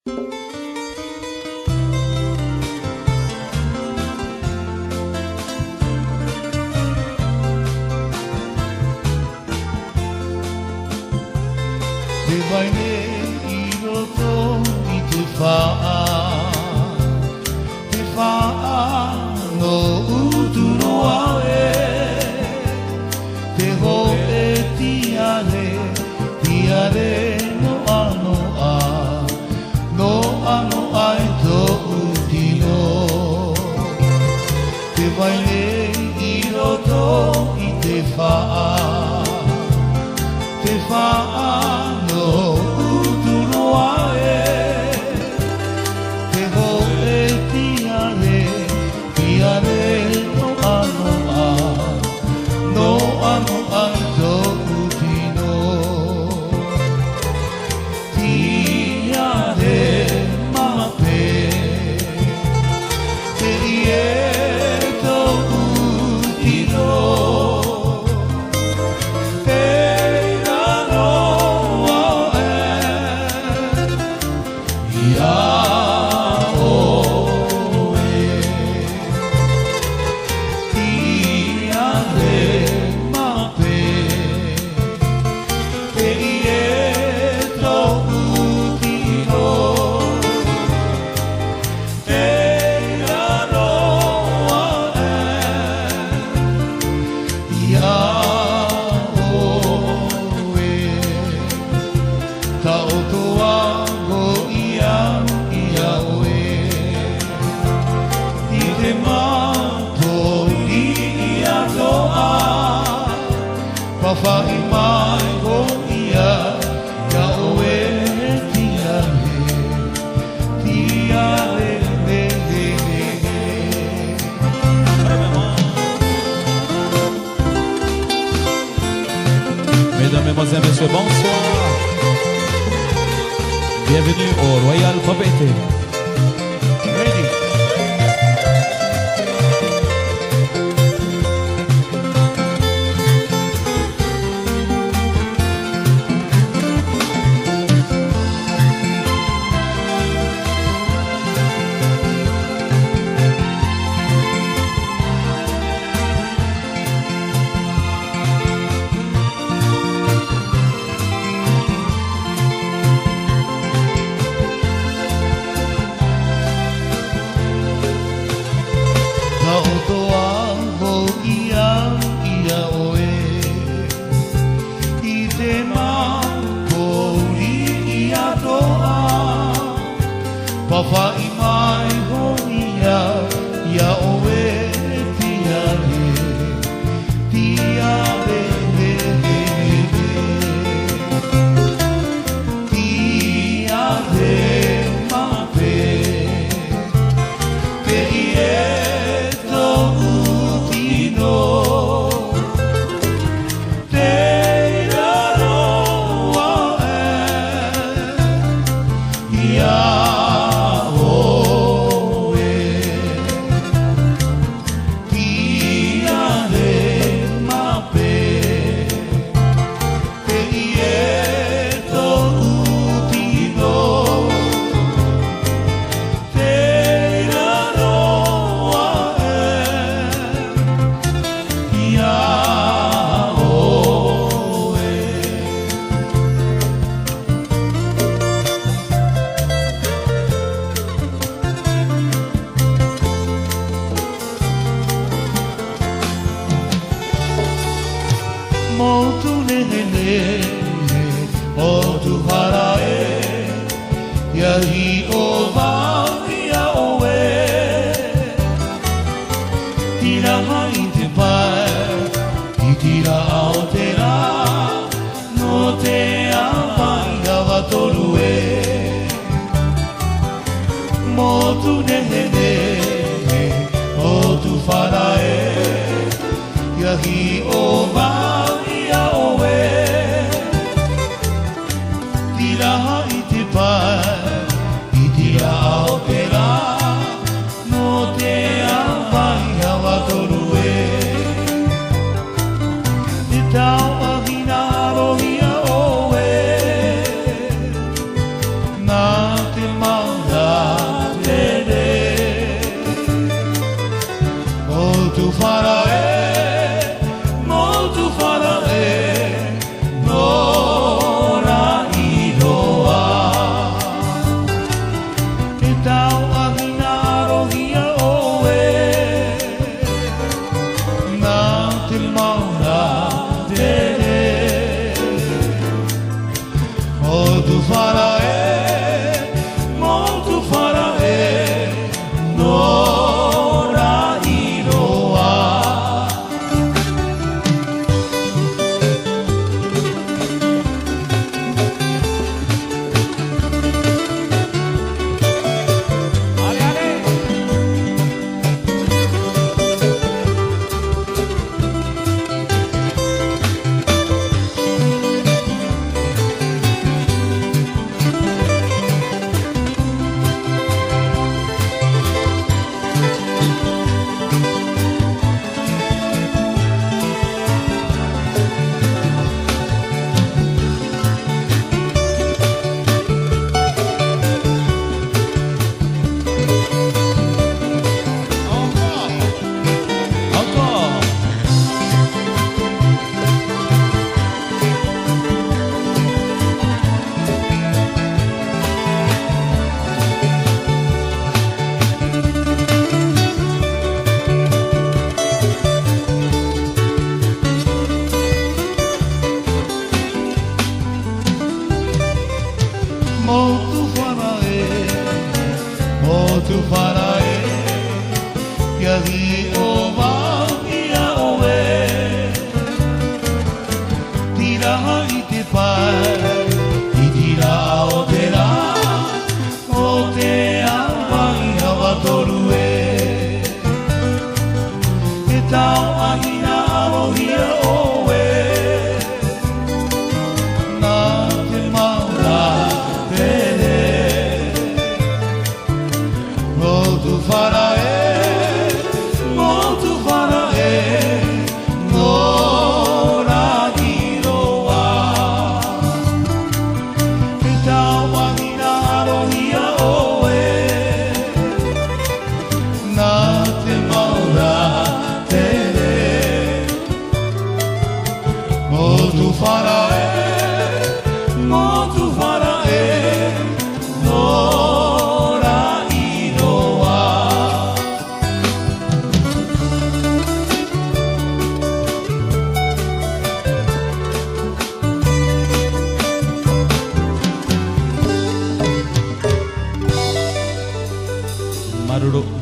Te baile I roto I te whaa no uturo ae Te hoe tiare no ano ai tō utino Te baile I roto I te whaa no uturo ae Te hoe tiare no ano ai tō utino Tiare mape Te ie tō utino Whai mai ho ia oe tiare me Mesdames, Mesdemoiselles, Messieurs, bonsoir. Bienvenue au Royal Papete. Ready? Whai mai ho ia oe tiare mape Te ie tō utino Te raroa ia Motu nehene, motu harae Iahi o ia oe Tira hai te pai, I tira ao te rā No te awai awa toru e Motu nehene, motu harae Iahi o ia oe Tira hai te pai I tira ao te rā No te awai awa toru e Te tau ahina rohia oe Nā te mā farae o tu farae Yadi o vahia oe Tira i te pai I tira o te rā O te awai hawa toru e E tau ahina arohia oe Nā te maura tere O tu wharae Maruru